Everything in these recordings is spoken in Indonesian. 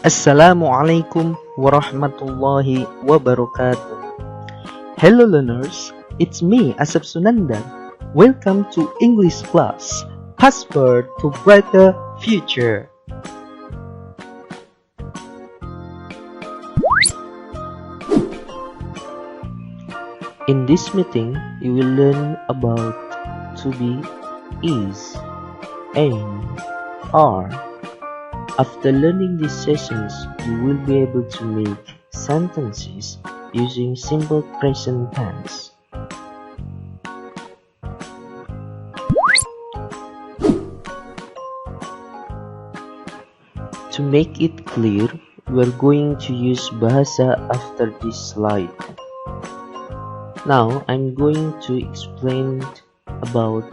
Assalamualaikum warahmatullahi wabarakatuh. Hello learners, it's me Asep Sunandan. Welcome to English class, Passport to Brighter Future. In this meeting, you will learn about to be, is, am, are. After learning these sessions, you will be able to make sentences using simple present tense. To make it clear, we are going to use bahasa after this slide. Now, I'm going to explain about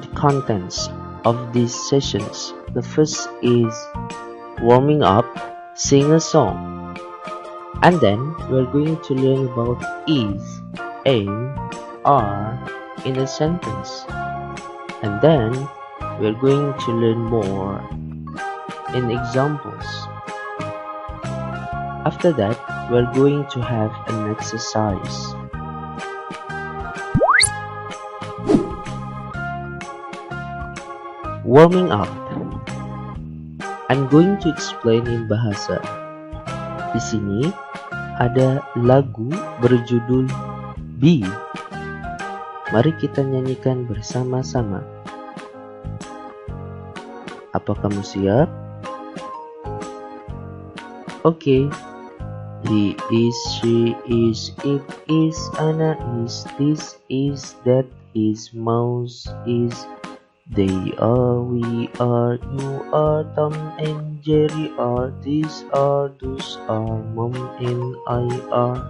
the contents of these sessions. The first is warming up, sing a song. And then we're going to learn about is, am, are in a sentence. And then we're going to learn more in examples. After that, we're going to have an exercise. Warming up. I'm going to explain in bahasa. Di sini ada lagu berjudul Be. Mari kita nyanyikan bersama-sama. Apa kamu siap? Oke. He is, she is, it is, Anna is, this is, that is, mouse is, they are, we are, you are, Tom and Jerry are, these are, those are, Mom and I are.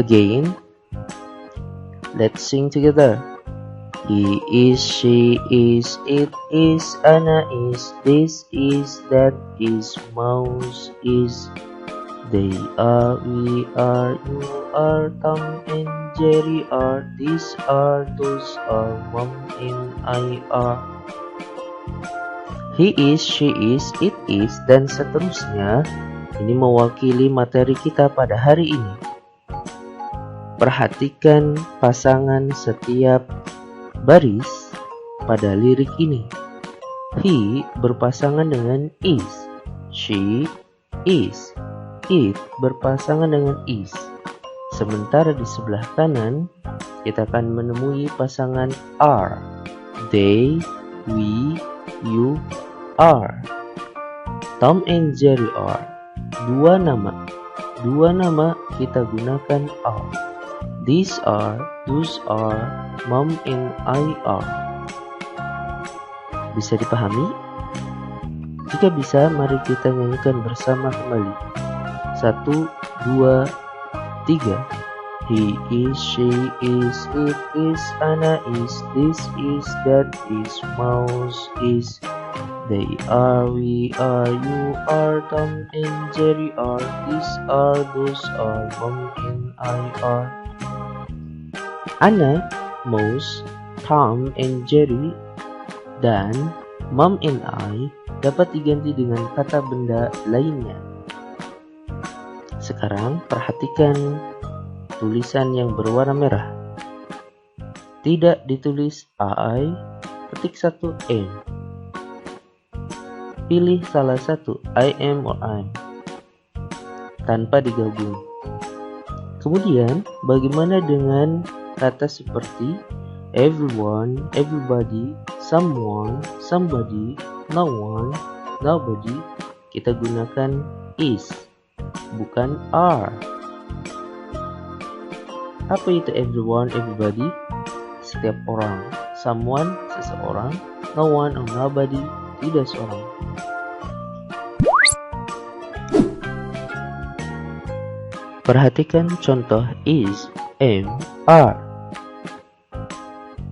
Again, let's sing together. He is, she is, it is, Anna is, this is, that is, mouse is, they are, we are, you are, Tom and Jerry are, these are, those are, Mom and I are. He is, she is, it is, dan seterusnya. Ini mewakili materi kita pada hari ini. Perhatikan pasangan setiap baris pada lirik ini. He berpasangan dengan is. She is. It berpasangan dengan is. Sementara di sebelah kanan, kita akan menemui pasangan are. They, we, you, are. Tom and Jerry are. Dua nama kita gunakan are. These are, those are, Mom and I are. Bisa dipahami? Jika bisa, mari kita nyanyikan bersama kembali. 1, 2, 3. He is, she is, it is, Anna is, this is, that is, mouse is, they are, we are, you are, Tom and Jerry are, these are, those are, Mom and I are. Anna, mouse, Tom and Jerry, dan Mom and I dapat diganti dengan kata benda lainnya. Sekarang perhatikan tulisan yang berwarna merah. Tidak ditulis I, ketik 1 am. Pilih salah satu, I am or I'm, tanpa digabung. Kemudian, bagaimana dengan kata seperti everyone, everybody, someone, somebody, no one, nobody? Kita gunakan is, bukan are. Apa itu everyone, everybody? Setiap orang. Someone, seseorang. No one or nobody, tidak seorang. Perhatikan contoh is, am, are.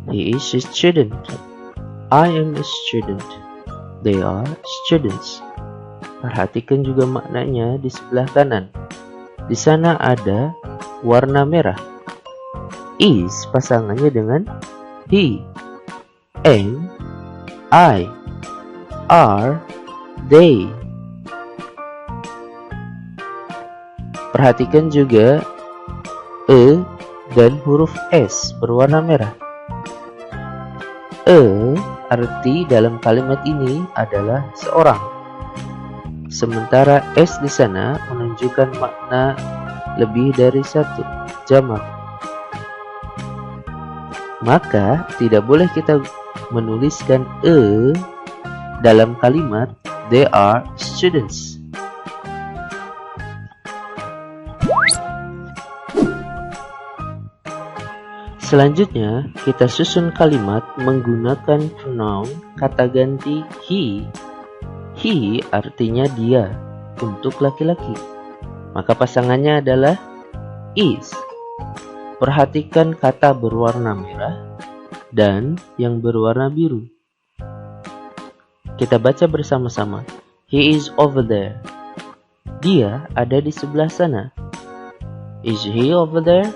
He is a student. I am a student. They are students. Perhatikan juga maknanya di sebelah kanan. Di sana ada warna merah. Is pasangannya dengan he. Am, I. Are, they. Perhatikan juga dan huruf S berwarna merah. Arti dalam kalimat ini adalah seorang, sementara S di sana menunjukkan makna lebih dari satu, jamak. Maka tidak boleh kita menuliskan dalam kalimat they are students. Selanjutnya, kita susun kalimat menggunakan pronoun kata ganti he. He artinya dia untuk laki-laki. Maka pasangannya adalah is. Perhatikan kata berwarna merah dan yang berwarna biru. Kita baca bersama-sama. He is over there. Dia ada di sebelah sana. Is he over there?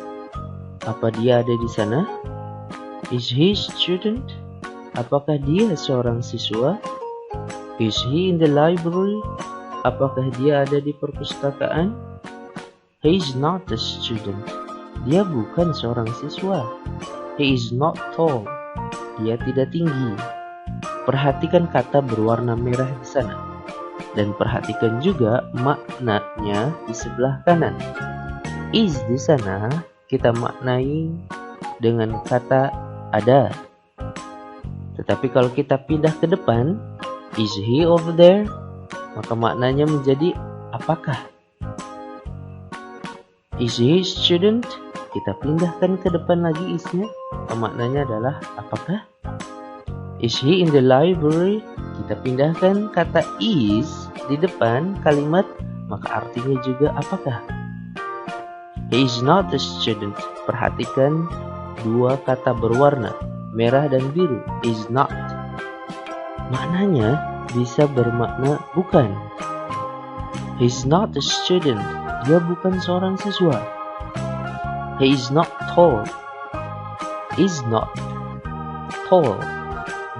Apa dia ada di sana? Is he a student? Apakah dia seorang siswa? Is he in the library? Apakah dia ada di perpustakaan? He is not a student. Dia bukan seorang siswa. He is not tall. Dia tidak tinggi. Perhatikan kata berwarna merah di sana. Dan perhatikan juga maknanya di sebelah kanan. Is di sana kita maknai dengan kata ada. Tetapi kalau kita pindah ke depan, is he over there? Maka maknanya menjadi apakah? Is he a student? Kita pindahkan ke depan lagi isnya, maknanya adalah apakah? Is he in the library? Kita pindahkan kata is di depan kalimat, maka artinya juga apakah? He is not a student. Perhatikan dua kata berwarna merah dan biru. Is not. Maknanya bisa bermakna bukan. He is not a student. Dia bukan seorang siswa. He is not tall. Is not tall.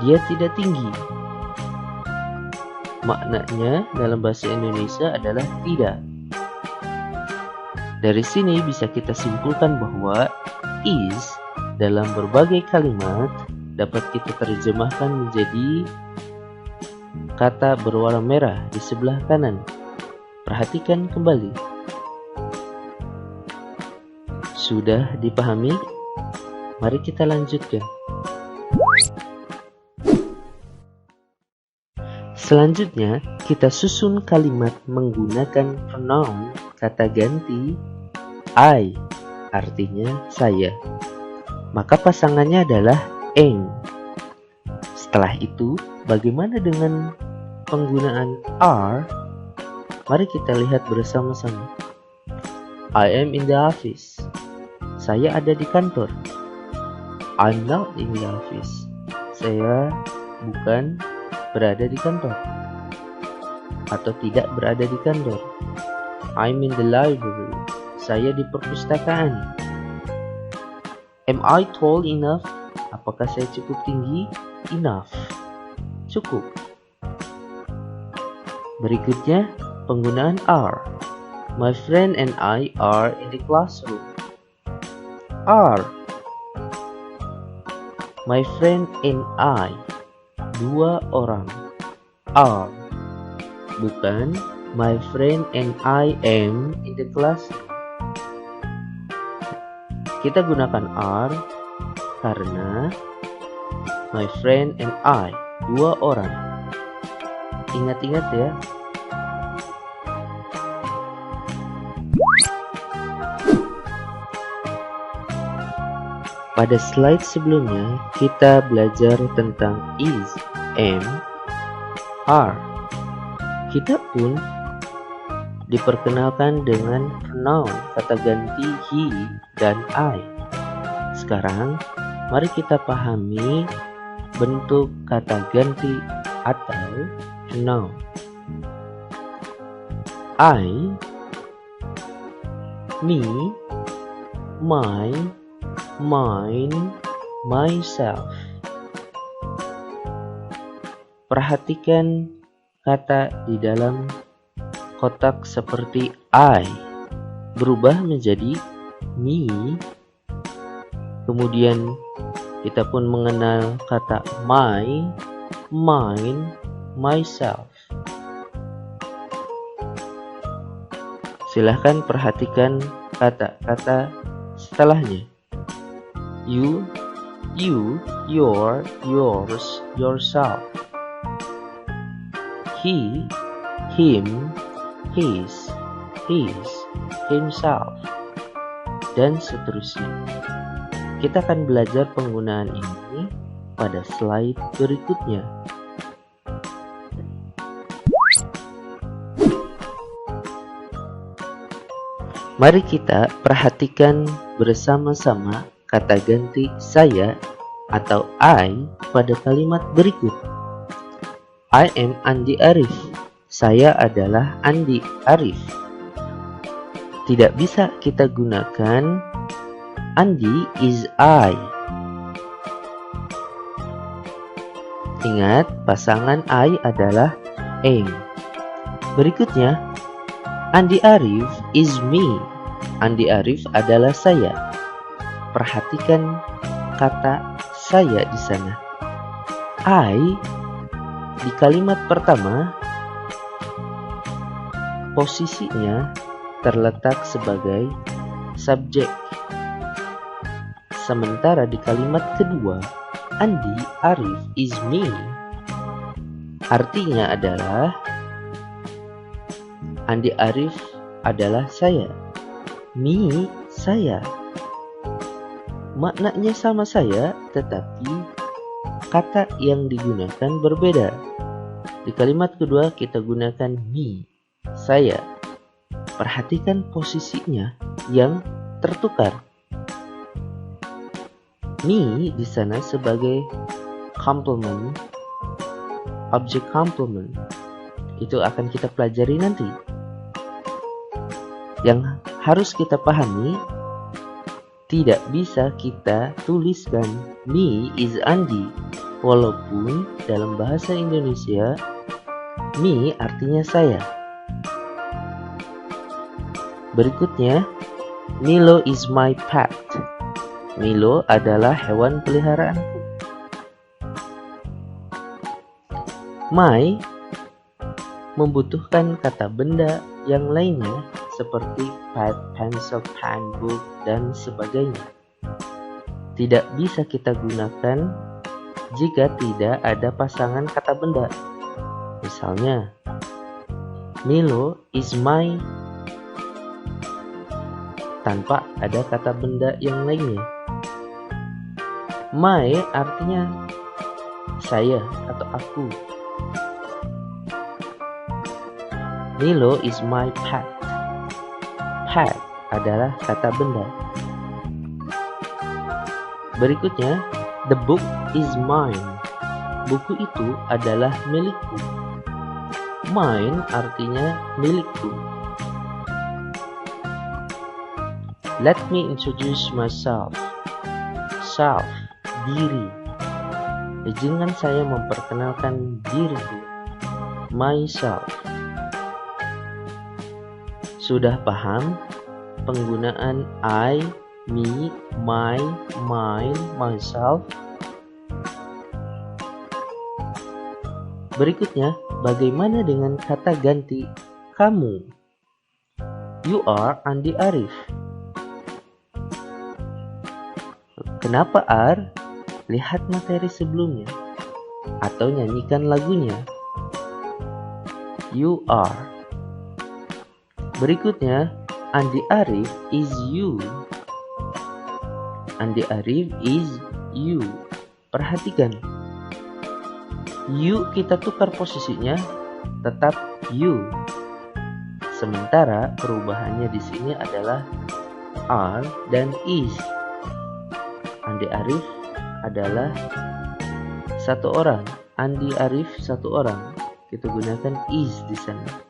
Dia tidak tinggi. Maknanya dalam bahasa Indonesia adalah tidak. Dari sini bisa kita simpulkan bahwa is dalam berbagai kalimat dapat kita terjemahkan menjadi kata berwarna merah di sebelah kanan. Perhatikan kembali. Sudah dipahami? Mari kita lanjutkan. Selanjutnya, kita susun kalimat menggunakan pronoun kata ganti I, artinya saya. Maka pasangannya adalah eng. Setelah itu, bagaimana dengan penggunaan are? Mari kita lihat bersama-sama. I am in the office. Saya ada di kantor. I'm not in the office. Saya bukan berada di kantor atau tidak berada di kantor. I'm in the library. Saya di perpustakaan. Am I tall enough? Apakah saya cukup tinggi? Enough. Cukup. Berikutnya, penggunaan are. My friend and I are in the classroom. Are. My friend and I. Dua orang. Are. Bukan my friend and I am in the classroom. Kita gunakan are karena my friend and I, dua orang. Ingat-ingat ya. Pada slide sebelumnya, kita belajar tentang is, am, are. Kita pun diperkenalkan dengan pronoun kata ganti he dan I. Sekarang, mari kita pahami bentuk kata ganti atau pronoun. I, me, my, mine, myself. Perhatikan kata di dalam kotak seperti I berubah menjadi me. Kemudian kita pun mengenal kata my, mine, myself. Silahkan perhatikan kata-kata setelahnya. You, your, yours, yourself. He, him, his, himself, dan seterusnya. Kita akan belajar penggunaan ini pada slide berikutnya. Mari kita perhatikan bersama-sama kata ganti saya atau I pada kalimat berikut. I am Andi Arif. Saya adalah Andi Arif. Tidak bisa kita gunakan Andi is I. Ingat, pasangan I adalah am. Berikutnya, Andi Arif is me. Andi Arif adalah saya. Perhatikan kata saya di sana. I di kalimat pertama posisinya terletak sebagai subjek. Sementara di kalimat kedua, Andi Arif is me, artinya adalah Andi Arif adalah saya. Me, saya. Maknanya sama saya, tetapi kata yang digunakan berbeda. Di kalimat kedua kita gunakan me, saya. Perhatikan posisinya yang tertukar. Me di sana sebagai complement, objek complement. Itu akan kita pelajari nanti. Yang harus kita pahami, tidak bisa kita tuliskan me is Andi, walaupun dalam bahasa Indonesia me artinya saya. Berikutnya, Milo is my pet. Milo adalah hewan peliharaanku. My membutuhkan kata benda yang lainnya seperti pad, pencil, pen, book, dan sebagainya. Tidak bisa kita gunakan jika tidak ada pasangan kata benda. Misalnya, Milo is my, tanpa ada kata benda yang lainnya. My artinya saya atau aku. Milo is my pet. Pet adalah kata benda. Berikutnya, the book is mine. Buku itu adalah milikku. Mine artinya milikku. Let me introduce myself. Self, diri. Izinkan saya memperkenalkan diriku. Myself. Sudah paham penggunaan I, me, my, mine, myself? Berikutnya, bagaimana dengan kata ganti kamu? You are Andi Arif. Kenapa are? Lihat materi sebelumnya atau nyanyikan lagunya. You are. Berikutnya, Andi Arif is you. Andi Arif is you. Perhatikan. You kita tukar posisinya tetap you. Sementara perubahannya di sini adalah are dan is. Andi Arif adalah satu orang. Andi Arif satu orang. Kita gunakan is di sana.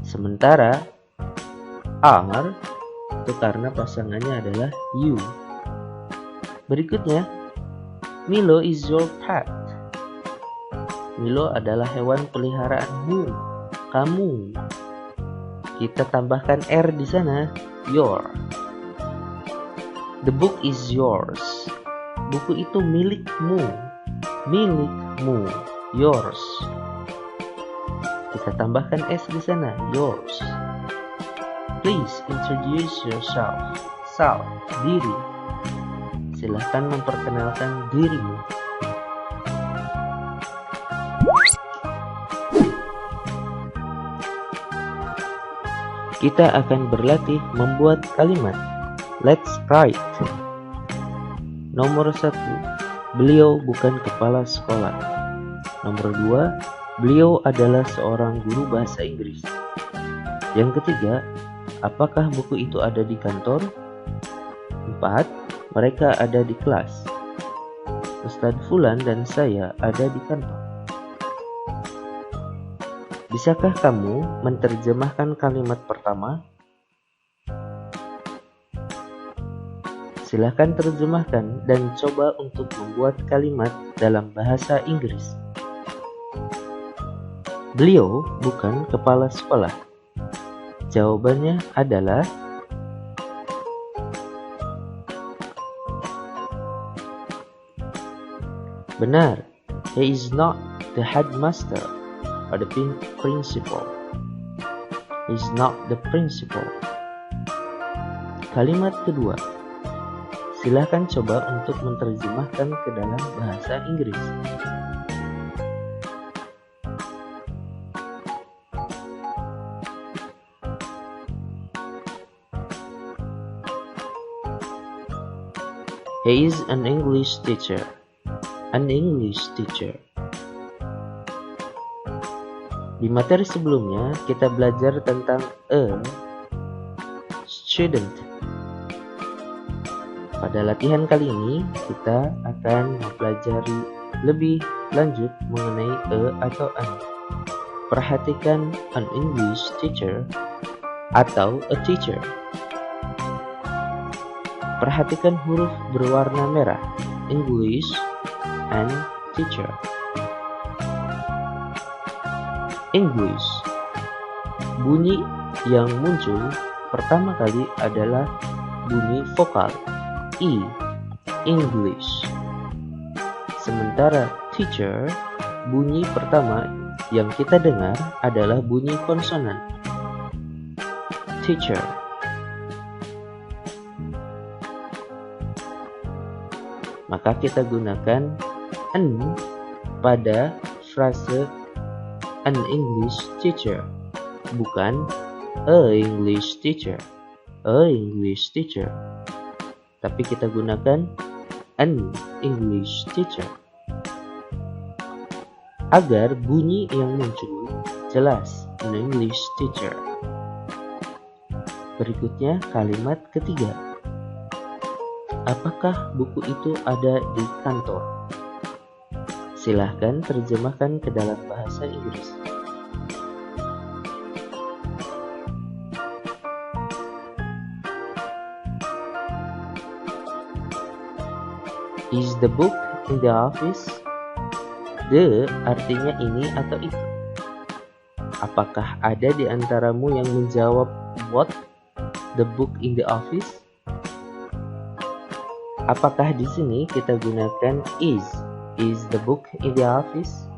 Sementara are itu karena pasangannya adalah you. Berikutnya, Milo is your pet. Milo adalah hewan peliharaanmu. Kamu. Kita tambahkan R di sana. Your. The book is yours. Buku itu milikmu. Milikmu. Yours. Kita tambahkan S di sana. Yours. Please introduce yourself. Self. Diri. Silahkan memperkenalkan dirimu. Kita akan berlatih membuat kalimat. Let's write. Nomor 1. Beliau bukan kepala sekolah. Nomor 2. Beliau adalah seorang guru bahasa Inggris. Yang ketiga, apakah buku itu ada di kantor? 4. Mereka ada di kelas. Ustadz Fulan dan saya ada di kantor. Bisakah kamu menerjemahkan kalimat pertama? Silahkan terjemahkan dan coba untuk membuat kalimat dalam bahasa Inggris. Beliau bukan kepala sekolah. Jawabannya adalah benar. He is not the headmaster. The principal. Is not the principal. Kalimat kedua. Silahkan coba untuk menerjemahkan ke dalam bahasa Inggris. He is an English teacher. An English teacher. Di materi sebelumnya, kita belajar tentang a student. Pada latihan kali ini, kita akan mempelajari lebih lanjut mengenai a atau an. Perhatikan an English teacher atau a teacher. Perhatikan huruf berwarna merah, English and teacher. English. Bunyi yang muncul pertama kali adalah bunyi vokal I, English. Sementara teacher, bunyi pertama yang kita dengar adalah bunyi konsonan teacher. Maka kita gunakan an pada frase an English teacher, bukan a English teacher, a English teacher. Tapi kita gunakan an English teacher agar bunyi yang muncul jelas, an English teacher. Berikutnya kalimat ketiga. Apakah buku itu ada di kantor? Silahkan terjemahkan ke dalam bahasa Inggris. Is the book in the office? The artinya ini atau itu. Apakah ada di antaramu yang menjawab what? The book in the office? Apakah di sini kita gunakan is? Is the book in the office?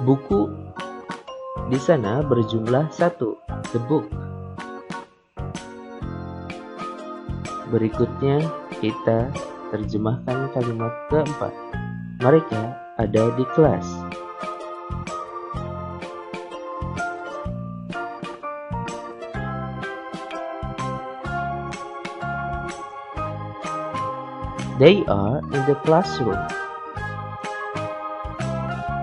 Buku di sana berjumlah 1, the book. Berikutnya kita terjemahkan kalimat keempat. Mereka ada di kelas. They are in the classroom.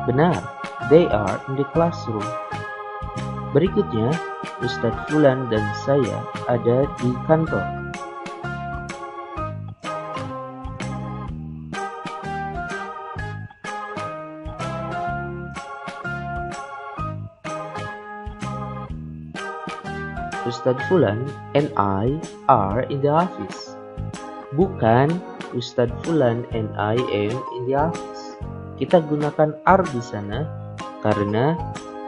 Benar, they are in the classroom. Berikutnya, Ustadz Fulan dan saya ada di kantor. Ustadz Fulan and I are in the office. Bukan, Ustadz Fulan and I am in the office. Kita gunakan are di sana karena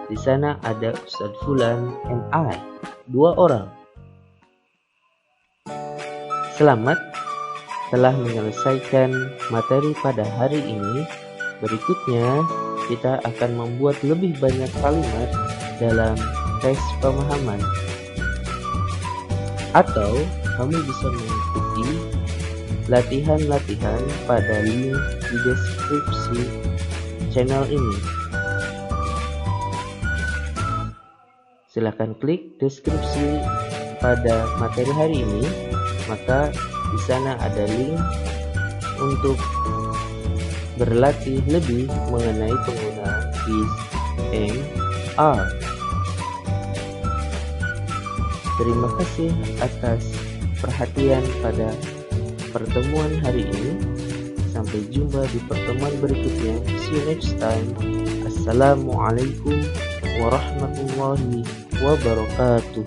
di sana ada Ustadz Fulan and I, 2 orang. Selamat telah menyelesaikan materi pada hari ini. Berikutnya kita akan membuat lebih banyak kalimat dalam tes pemahaman. Atau kamu bisa mengikuti latihan-latihan pada link di deskripsi channel ini. Silakan klik deskripsi pada materi hari ini, maka di sana ada link untuk berlatih lebih mengenai penggunaan is and are. Terima kasih atas perhatian pada pertemuan hari ini. Sampai jumpa di pertemuan berikutnya. See you next time. Assalamualaikum warahmatullahi wabarakatuh.